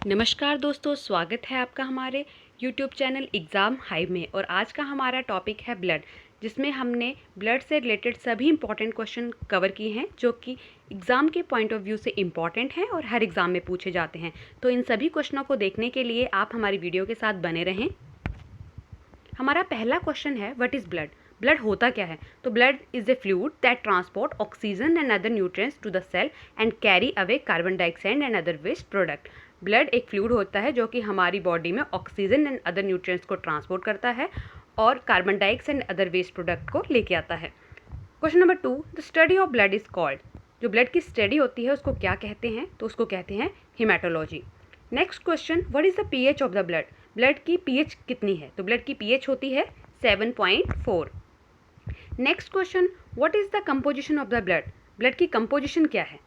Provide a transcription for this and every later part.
नमस्कार दोस्तों, स्वागत है आपका हमारे YouTube चैनल एग्ज़ाम हाइव में। और आज का हमारा टॉपिक है ब्लड, जिसमें हमने ब्लड से रिलेटेड सभी इंपॉर्टेंट क्वेश्चन कवर किए हैं जो कि एग्ज़ाम के पॉइंट ऑफ व्यू से इम्पॉर्टेंट हैं और हर एग्ज़ाम में पूछे जाते हैं। तो इन सभी क्वेश्चनों को देखने के लिए आप हमारी वीडियो के साथ बने रहें। हमारा पहला क्वेश्चन है, व्हाट इज़ ब्लड? ब्लड होता क्या है? तो blood is a fluid that transport oxygen and other nutrients to the cell and carry away carbon dioxide and other waste product. Blood एक फ्लूइड होता है जो कि हमारी बॉडी में ऑक्सीजन एंड अदर न्यूट्रिएंट्स को ट्रांसपोर्ट करता है और carbon dioxide and other waste product को लेके आता है। Question number 2, the study of blood is called. जो ब्लड की स्टडी होती है उसको क्या कहते हैं? तो उसको कहते हैं haematology. Next question, what is the pH of the blood? Blood की पीएच कितनी है? तो ब्लड की पीएच होती है 7.4। Next question, what is the composition of the blood? Blood की कंपोजिशन क्या है?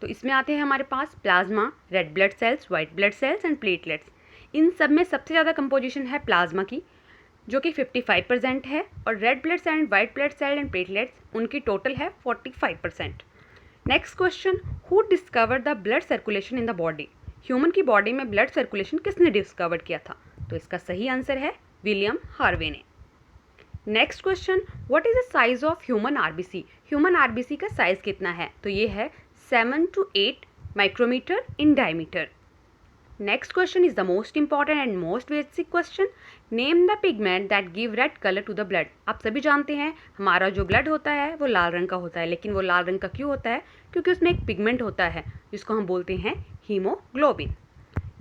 तो इसमें आते हैं हमारे पास plasma, red blood cells, white blood cells and platelets. इन सब में सबसे ज़्यादा कंपोजिशन है प्लाज्मा की, जो कि 55% है, और red blood cell and white blood cell and platelets उनकी टोटल है 45%। Next question, who discover the blood circulation in the body? Human की बॉडी में ब्लड सर्कुलेशन किसने डिस्कवर किया था? तो इसका सही आंसर है विलियम हार्वे ने। Next question, what is the size of human RBC? Human RBC का साइज कितना है? तो ये है 7 to 8 micrometre in diameter. Next question is the most important and most basic question, name the pigment that give red colour to the blood. आप सभी जानते हैं हमारा जो ब्लड होता है वो लाल रंग का होता है, लेकिन वो लाल रंग का क्यों होता है? क्योंकि उसमें एक पिगमेंट होता है जिसको हम बोलते हैं haemoglobin.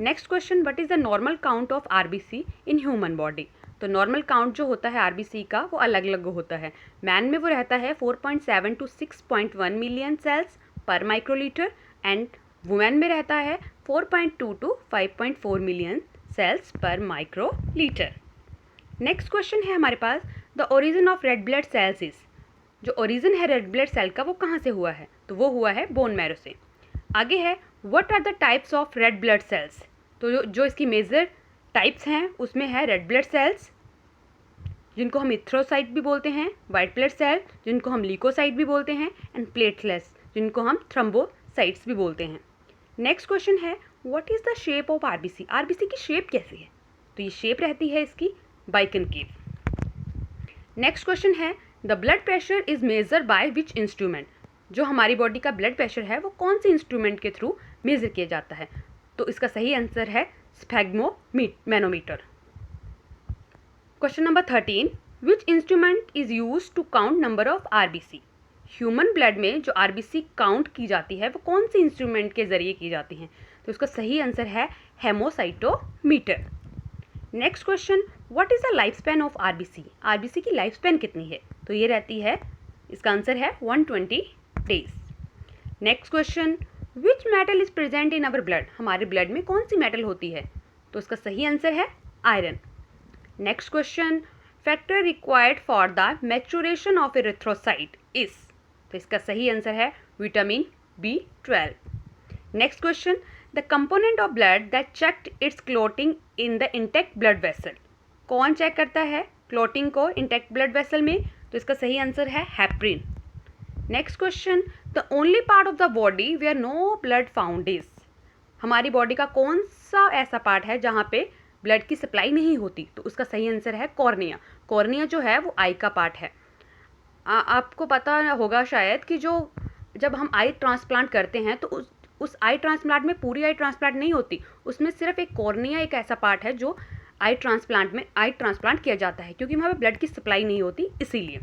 Next question, what is the normal count of RBC in human body? तो नॉर्मल काउंट जो होता है आरबीसी का वो अलग अलग होता है। मैन में वो रहता है 4.7 to 6.1 million cells per microlitre and women में रहता है 4.2 to 5.4 million cells per microlitre. Next question है हमारे पास, the origin of red blood cells is. जो ओरिजिन है रेड ब्लड सेल का वो कहाँ से हुआ है? तो वो हुआ है बोन मैरो से। आगे है, what are the types of red blood cells? तो जो इसकी मेजर टाइप्स हैं उसमें है रेड ब्लड सेल्स, जिनको हम इथ्रोसाइट भी बोलते हैं, वाइट ब्लड सेल जिनको हम ल्यूकोसाइट भी बोलते हैं, एंड प्लेटलेट्स जिनको हम थ्रोम्बोसाइट्स भी बोलते हैं। नेक्स्ट क्वेश्चन है, what is the shape of RBC? RBC की शेप कैसी है? तो ये शेप रहती है इसकी बाइकनकेव। नेक्स्ट क्वेश्चन है, the blood pressure is measure by which instrument? जो हमारी बॉडी का ब्लड प्रेशर है वो कौन से इंस्ट्रूमेंट के थ्रू मेजर किया जाता है? तो इसका सही आंसर है sphygmomanometer. Question number 13, which instrument is use to count number of RBC? Human blood में जो आरबीसी काउंट की जाती है वो कौन से इंस्ट्रूमेंट के जरिए की जाती हैं? तो इसका सही आंसर है haemocytometer. Next question, what is the life span of RBC? RBC की लाइफ स्पैन कितनी है? तो ये रहती है, इसका आंसर है 120 days. Next question, which metal is present in our blood? हमारे ब्लड में कौन सी मेटल होती है? तो इसका सही आंसर है iron. Next question, factor required for the maturation of erythrocyte is? तो इसका सही आंसर है vitamin B12। Next question, the component of blood that checked it's clotting in the intact blood vessel? कौन चेक करता है clotting को intact blood vessel में? तो इसका सही आंसर है heparin. Next question, the only part of the body where no blood found is? हमारी बॉडी का कौन सा ऐसा पार्ट है जहाँ पे ब्लड की सप्लाई नहीं होती? तो उसका सही आंसर है कॉर्निया। कॉर्निया जो है वो आई का पार्ट है। आपको पता होगा शायद कि जब हम आई ट्रांसप्लांट करते हैं तो उस आई ट्रांसप्लांट में पूरी आई ट्रांसप्लांट नहीं होती, उसमें सिर्फ एक कॉर्निया एक ऐसा पार्ट है जो आई ट्रांसप्लांट किया जाता है, क्योंकि वहाँ पे ब्लड की सप्लाई नहीं होती इसीलिए।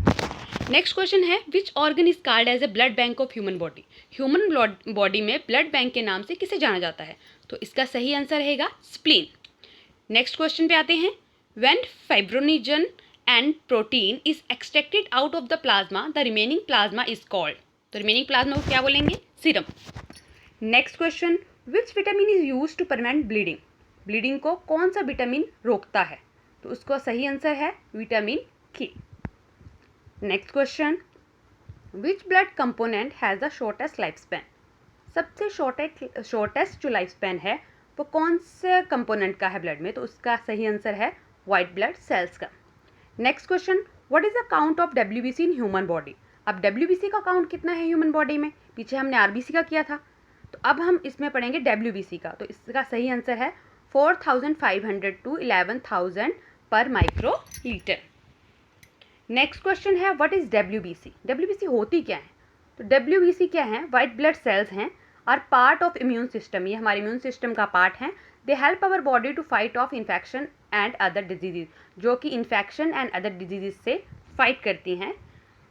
नेक्स्ट क्वेश्चन है, which organ is called as a blood bank of human body? Human body में ब्लड बैंक के नाम से किसे जाना जाता है? तो इसका सही आंसर रहेगा स्प्लीन। नेक्स्ट क्वेश्चन पे आते हैं, when fibrinogen and protein is extracted out of the plasma the remaining plasma is called? तो रिमेनिंग प्लाज्मा को क्या बोलेंगे? Serum. Next question, which vitamin is use to prevent bleeding? Bleeding को कौन सा विटामिन रोकता है? तो उसका सही आंसर है विटामिन के। Next question, which blood component has the shortest life span? सबसे शॉर्टेस्ट जो लाइफ स्पैन है वो कौन से कंपोनेंट का है ब्लड में? तो उसका सही आंसर है वाइट ब्लड सेल्स का। Next question, what is the count of WBC in human body? अब डब्ल्यूबीसी का काउंट कितना है ह्यूमन बॉडी में? पीछे हमने आरबीसी का किया था, तो अब हम इसमें पढ़ेंगे WBC का। तो इसका सही आंसर है 4500 to 11,000 पर माइक्रोलीटर। नेक्स्ट क्वेश्चन है व्हाट इज WBC। WBC होती क्या है? तो WBC क्या है? वाइट ब्लड सेल्स हैं, are part of immune system. ये हमारे इम्यून सिस्टम का पार्ट है। They help our body to fight off infection and other diseases, जो कि इन्फेक्शन एंड अदर डिजीजेज से फाइट करती हैं।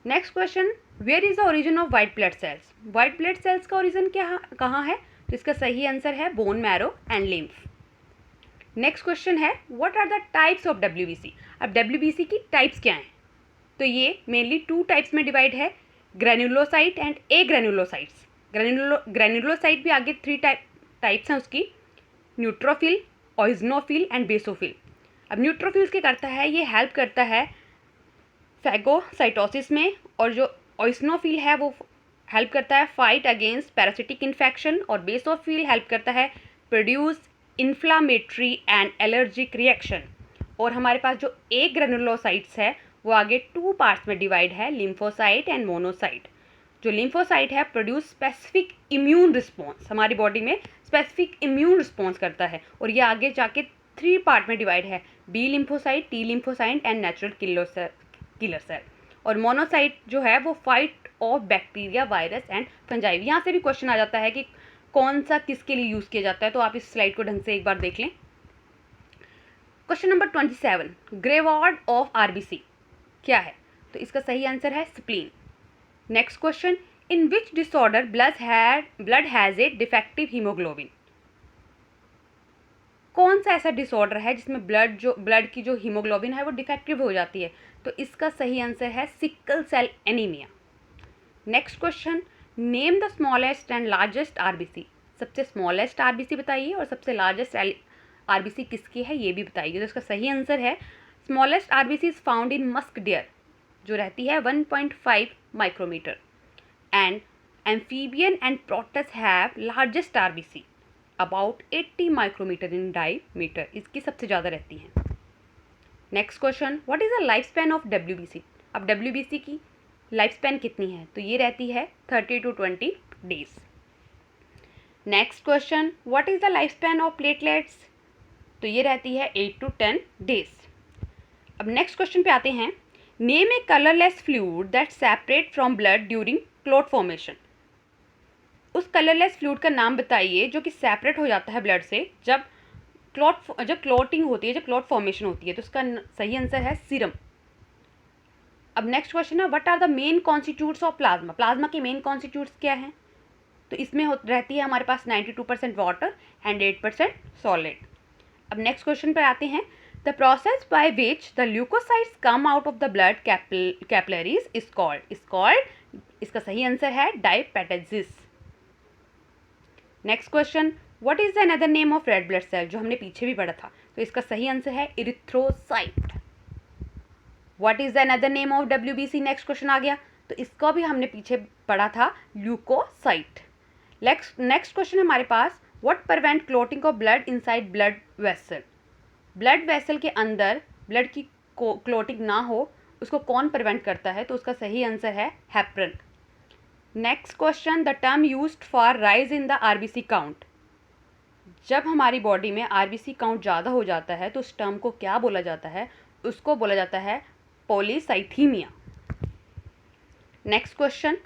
Next question, where is the origin of white blood cells. White blood cells का origin कहाँ है? तो इसका सही आंसर है bone marrow and lymph. Next question है what are the types of WBC। अब WBC की टाइप्स क्या हैं? तो ये मेनली 2 टाइप्स में डिवाइड है, granulocyte and agranulocytes. Granulocyte भी आगे 3 टाइप्स हैं उसकी, न्यूट्रोफिल, ऑइजनोफिल एंड बेसोफिल। अब न्यूट्रोफिल्स क्या करता है? ये हेल्प करता है फैगोसाइटोसिस में, और जो ऑइसनोफिल है वो हेल्प करता है फाइट अगेंस्ट पैरासिटिक इन्फेक्शन, और बेसोफिल हेल्प करता है produce inflammatory and allergic reaction. और हमारे पास जो ए ग्रेनुलोसाइट्स है वो आगे 2 पार्ट्स में डिवाइड है, लिम्फोसाइट एंड मोनोसाइट। जो लिम्फोसाइट है प्रोड्यूस स्पेसिफिक इम्यून रिस्पॉन्स, हमारी बॉडी में स्पेसिफिक इम्यून रिस्पॉन्स करता है, और ये आगे जाके 3 पार्ट में डिवाइड है, B lymphocyte, T lymphocyte and natural killer cell. और मोनोसाइट जो है वो fight off bacteria, virus and fungi. यहाँ से भी क्वेश्चन आ जाता है कि कौन सा किसके लिए यूज़ किया जाता है, तो आप इस स्लाइड को ढंग से एक बार देख लें। क्वेश्चन नंबर 27, ग्रेवार्ड ऑफ RBC क्या है? तो इसका सही आंसर है spleen. Next question, in which disorder blood has a defective haemoglobin. कौन सा ऐसा डिसऑर्डर है जिसमें ब्लड की जो हीमोग्लोबिन है वो डिफेक्टिव हो जाती है? तो इसका सही आंसर है sickle cell anaemia. Next question, name the smallest and largest RBC। सबसे स्मॉलेस्ट RBC बताइए और सबसे लार्जेस्ट RBC किसकी है ये भी बताइए। तो इसका सही आंसर है smallest RBC is found in musk deer, जो रहती है 1.5 micrometre, and amphibian and proteus have largest RBC about 80 micrometre in diameter, इसकी सबसे ज़्यादा रहती हैं। Next question, what is the life span of WBC। अब WBC की लाइफ स्पैन कितनी है? तो ये रहती है 30 to 20 days. Next question, what is the life span of platelets. तो ये रहती है 8 to 10 डेज। अब नेक्स्ट क्वेश्चन पे आते हैं, name A colourless fluid that separate from blood during clot formation. उस कलरलेस फ्लूइड का नाम बताइए जो कि सेपरेट हो जाता है ब्लड से जब क्लॉटिंग होती है, जब क्लॉट फॉर्मेशन होती है। तो उसका सही आंसर है सीरम। अब नेक्स्ट क्वेश्चन है, what are the main constituents of plasma. Plasma के मेन कॉन्स्टिट्यूट्स क्या हैं? तो इसमें रहती है हमारे पास 92% वाटर एंड 8% सॉलिड। अब नेक्स्ट क्वेश्चन पर आते हैं, the process by which the leukocytes come out of the blood capillaries is called, इसका सही आंसर है diapedesis. Next question, what is another name of red blood cell, जो हमने पीछे भी पढ़ा था। तो इसका सही आंसर है erythrocyte. What is another name of WBC, next question आ गया, तो इसको भी हमने पीछे पढ़ा था, ल्यूकोसाइट। नेक्स्ट क्वेश्चन है हमारे पास, what prevent clotting of blood inside blood vessel. Blood vessel के अंदर ब्लड की क्लॉटिंग ना हो उसको कौन प्रिवेंट करता है? तो उसका सही आंसर है heparin. Next question, the term used for rise in the RBC count. जब हमारी बॉडी में RBC काउंट ज़्यादा हो जाता है तो उस टर्म को क्या बोला जाता है? उसको बोला जाता है polycythaemia. Next question,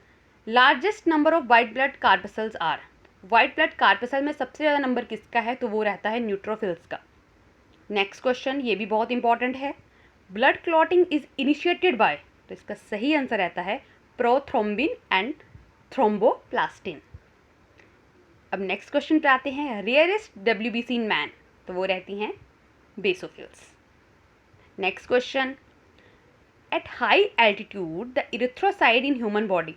largest number of white blood corpuscles are. White blood corpuscle में सबसे ज़्यादा नंबर किसका है? तो वो रहता है न्यूट्रोफिल्स का। नेक्स्ट क्वेश्चन, ये भी बहुत इंपॉर्टेंट है, blood clotting is initiated by. तो इसका सही आंसर रहता है प्रोथ्रोम्बिन एंड थ्रोम्बोप्लास्टिन। अब नेक्स्ट क्वेश्चन पे आते हैं, रेयरेस्ट WBC इन मैन। तो वो रहती हैं basophils. Next question, at high altitude the erythrocyte in human body.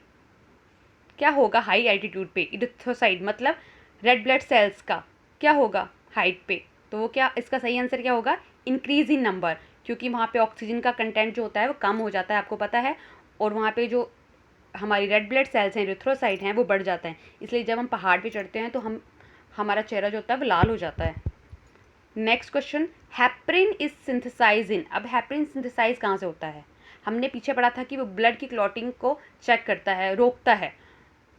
क्या होगा हाई एल्टीट्यूड पे? इरिथ्रोसाइट मतलब रेड ब्लड सेल्स का क्या होगा हाइट पे? तो वो क्या, इसका सही आंसर क्या होगा? इंक्रीज इन नंबर, क्योंकि वहाँ पे ऑक्सीजन का कंटेंट जो होता है वो कम हो जाता है, आपको पता है, और वहाँ पे जो हमारी रेड ब्लड सेल्स हैं, इरिथ्रोसाइट हैं, वो बढ़ जाता है। इसलिए जब हम पहाड़ पे चढ़ते हैं तो हमारा चेहरा जो होता है वो लाल हो जाता है। Next question, heparin is synthesize in. अब हेपरिन सिंथेसाइज कहाँ से होता है? हमने पीछे पढ़ा था कि वो ब्लड की क्लॉटिंग को चेक करता है, रोकता है।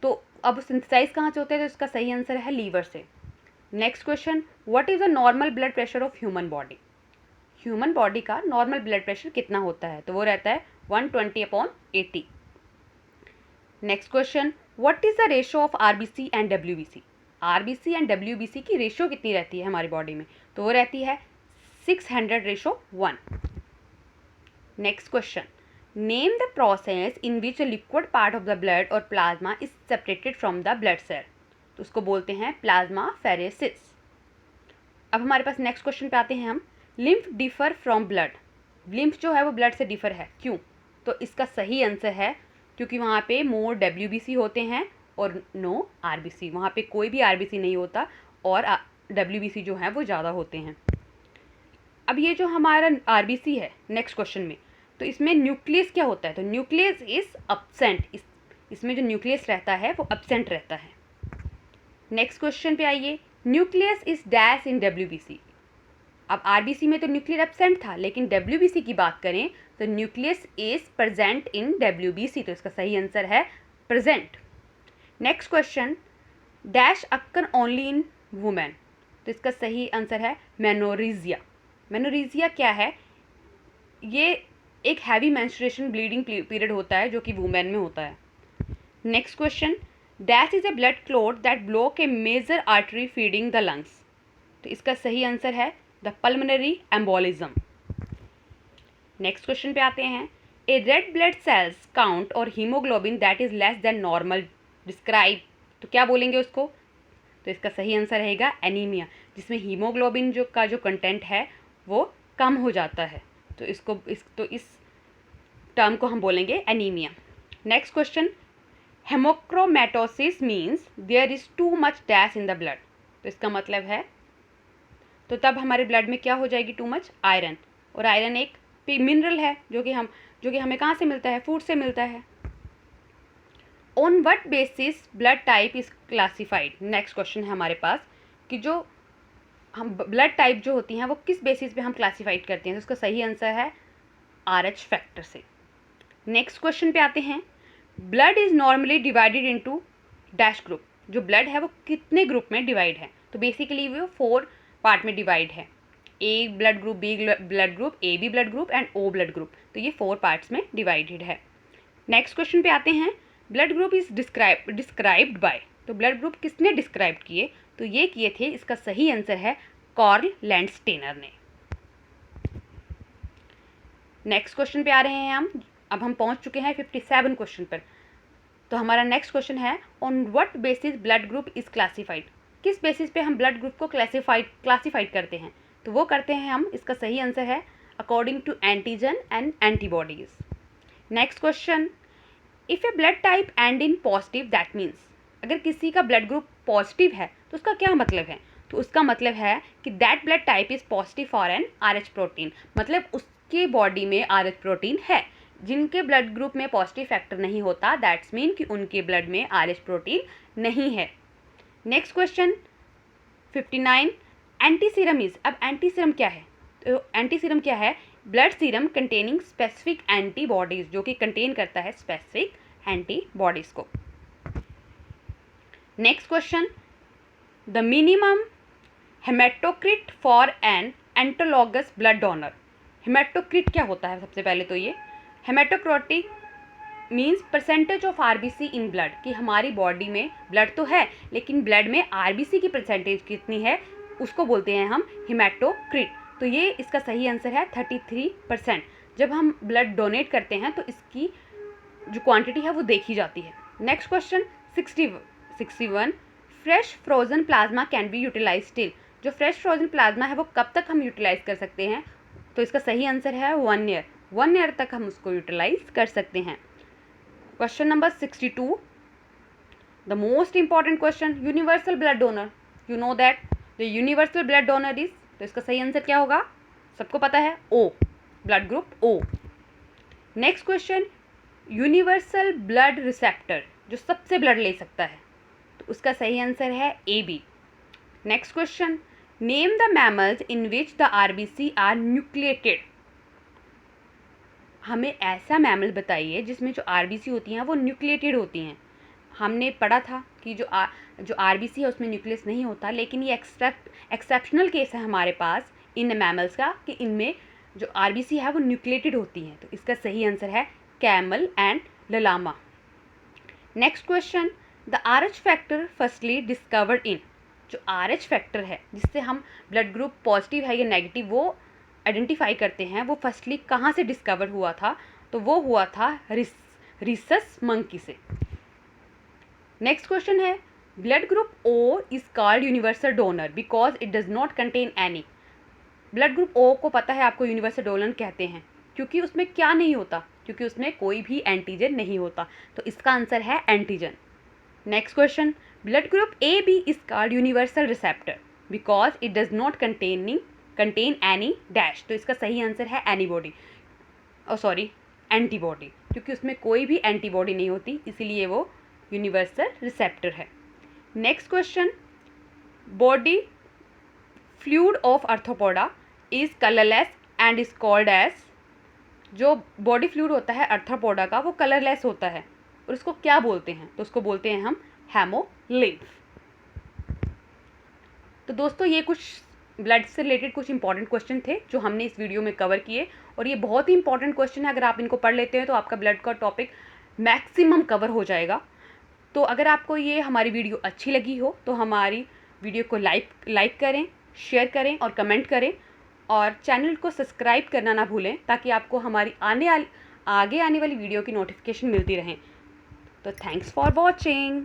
तो अब वो सिंथेसाइज कहाँ से होते हैं, तो इसका सही आंसर है लीवर से। Next question, what is the normal blood pressure of human body? Human body का नॉर्मल ब्लड प्रेशर कितना होता है? तो वो रहता है 120/80। Next question, what is the ratio of RBC and WBC? RBC and WBC की रेशो कितनी रहती है हमारी बॉडी में? तो वो रहती है 600:1। Next question, name the process in which a liquid part of the blood और plasma is separated from the blood cell. तो उसको बोलते हैं प्लाज्मा फेरेसिस। अब हमारे पास नेक्स्ट क्वेश्चन पे आते हैं हम, lymph differ from blood. Lymph जो है वो ब्लड से डिफर है, क्यों? तो इसका सही आंसर है क्योंकि वहाँ पे मोर डब्ल्यूबीसी होते हैं और नो आरबीसी। वहाँ पे कोई भी आरबीसी नहीं होता और डब्ल्यूबीसी जो है वो ज़्यादा होते हैं। अब ये जो हमारा आरबीसी है नेक्स्ट क्वेश्चन में, तो इसमें न्यूक्लियस क्या होता है? तो न्यूक्लियस इज अब्सेंट। इसमें जो न्यूक्लियस रहता है वो अब्सेंट रहता है। नेक्स्ट क्वेश्चन पे आइए, nucleus is dash in WBC. अब आरबीसी में तो न्यूक्लियर एब्सेंट था, लेकिन डब्ल्यूबीसी की बात करें तो nucleus is present in WBC. तो इसका सही आंसर है present. Next question, dash occur only in women. तो इसका सही आंसर है मेनोरेजिया। मेनोरेजिया क्या है? ये एक हैवी मेंस्ट्रुएशन ब्लीडिंग पीरियड होता है जो कि वुमेन में होता है। Next question, dash is a blood clot that block a major artery feeding the lungs. तो इसका सही आंसर है the pulmonary embolism. Next question पे आते हैं, a red blood cells count और haemoglobin that is less than normal describe. तो क्या बोलेंगे उसको? तो इसका सही आंसर रहेगा एनीमिया, जिसमें हीमोग्लोबिन जो कंटेंट है वो कम हो जाता है। तो इस टर्म को हम बोलेंगे anaemia. Next question, haemochromatosis means there is too much dash in the blood. तो इसका मतलब है, तो तब हमारे ब्लड में क्या हो जाएगी? Too much iron. और आयरन एक मिनरल है जो कि हमें कहाँ से मिलता है? फूड से मिलता है। On what basis blood type is classified. Next question है हमारे पास कि जो हम ब्लड टाइप जो होती हैं वो किस बेसिस पे हम क्लासिफाइड करते हैं? तो उसका सही आंसर है RH फैक्टर से। नेक्स्ट क्वेश्चन पे आते हैं, blood is normally divided into dash group. जो ब्लड है वो कितने ग्रुप में डिवाइड है? तो बेसिकली वो 4 पार्ट में डिवाइड है, A blood group, B blood group, A B blood group and O blood group. तो ये 4 पार्ट्स में डिवाइडेड है। नेक्स्ट क्वेश्चन पे आते हैं, blood group is described bye. तो ब्लड ग्रुप किसने डिस्क्राइब किए? तो ये किए थे, इसका सही आंसर है कार्ल लैंडस्टेनर ने। नेक्स्ट क्वेश्चन पे आ रहे हैं हम। अब हम पहुंच चुके हैं 57 क्वेश्चन पर। तो हमारा नेक्स्ट क्वेश्चन है, on what basis blood group is classified. किस बेसिस पे हम ब्लड ग्रुप को क्लासिफाइड करते हैं? तो वो करते हैं हम, इसका सही आंसर है according to antigen and antibodies. Next question, if a blood type and in positive that means. अगर किसी का ब्लड ग्रुप पॉजिटिव है तो उसका क्या मतलब है? तो उसका मतलब है कि that blood type is positive for an RH protein. मतलब उसके बॉडी में RH प्रोटीन है। जिनके ब्लड ग्रुप में पॉजिटिव फैक्टर नहीं होता, दैट्स मीन कि उनके ब्लड में RH प्रोटीन नहीं है। Next question 59, antiserum is. अब एंटी सीरम क्या है? तो एंटी सीरम क्या है? Blood serum containing specific antibodies, जो कि कंटेन करता है स्पेसिफिक एंटीबॉडीज को। Next question, the minimum haematocrit for an autologous blood donor. Haematocrit क्या होता है? सबसे पहले तो ये haematocritic means percentage of RBC in blood, कि हमारी बॉडी में ब्लड तो है लेकिन ब्लड में आरबीसी की परसेंटेज कितनी है उसको बोलते हैं हम हेमेटोक्रिट। तो ये इसका सही आंसर है 33%। जब हम ब्लड डोनेट करते हैं तो इसकी जो क्वांटिटी है वो देखी जाती है। Next question 61, fresh frozen plasma can be utilise still. जो फ्रेश फ्रोजन प्लाज्मा है वो कब तक हम यूटिलाइज कर सकते हैं? तो इसका सही आंसर है 1 ईयर। 1 ईयर तक हम उसको यूटिलाइज कर सकते हैं। Question number 62, the most important question, universal blood donor. You know that the universal blood donor is. तो इसका सही आंसर क्या होगा? सबको पता है, O, blood group O। Next question, universal blood receptor, जो सबसे ब्लड ले सकता है, तो उसका सही आंसर है AB। Next question, name the mammals in which the RBC are nucleated. हमें ऐसा मैमल बताइए जिसमें जो आरबीसी होती हैं वो न्यूक्लिएटेड होती हैं। हमने पढ़ा था कि जो आरबीसी है उसमें न्यूक्लियस नहीं होता, लेकिन ये एक्सेप्शनल केस है हमारे पास इन मैमल्स का कि इनमें जो आरबीसी है वो न्यूक्लिएटेड होती हैं। तो इसका सही आंसर है camel and llama. Next question, the Rh factor firstly discovered in, जो आरएच फैक्टर है जिससे हम ब्लड ग्रुप पॉजिटिव है या नेगेटिव वो आइडेंटिफाई करते हैं, वो फर्स्टली कहाँ से डिस्कवर हुआ था? तो वो हुआ था रिसस मंकी से। नेक्स्ट क्वेश्चन है, blood group O is called universal donor because it does not contain any. Blood group O को पता है आपको यूनिवर्सल डोनर कहते हैं क्योंकि उसमें क्या नहीं होता? क्योंकि उसमें कोई भी एंटीजन नहीं होता। तो इसका आंसर है antigen. Next question, blood group A B is called universal receptor because it does not contain any dash. तो इसका सही आंसर है एनीबॉडी, एंटीबॉडी, क्योंकि उसमें कोई भी एंटीबॉडी नहीं होती, इसीलिए वो यूनिवर्सल रिसेप्टर है। Next question, body fluid of arthropoda is colourless and is called as. जो बॉडी फ्लूइड होता है आर्थ्रोपोडा का वो कलरलेस होता है और उसको क्या बोलते हैं? तो उसको बोलते हैं हम हेमोलिम्फ। तो दोस्तों ये कुछ ब्लड से रिलेटेड कुछ इंपॉर्टेंट क्वेश्चन थे जो हमने इस वीडियो में कवर किए, और ये बहुत ही इंपॉर्टेंट क्वेश्चन है। अगर आप इनको पढ़ लेते हैं तो आपका ब्लड का टॉपिक मैक्सिमम कवर हो जाएगा। तो अगर आपको ये हमारी वीडियो अच्छी लगी हो तो हमारी वीडियो को लाइक करें, शेयर करें और कमेंट करें, और चैनल को सब्सक्राइब करना ना भूलें ताकि आपको हमारी आगे आने वाली वीडियो की नोटिफिकेशन मिलती रहे। तो थैंक्स फॉर वॉचिंग।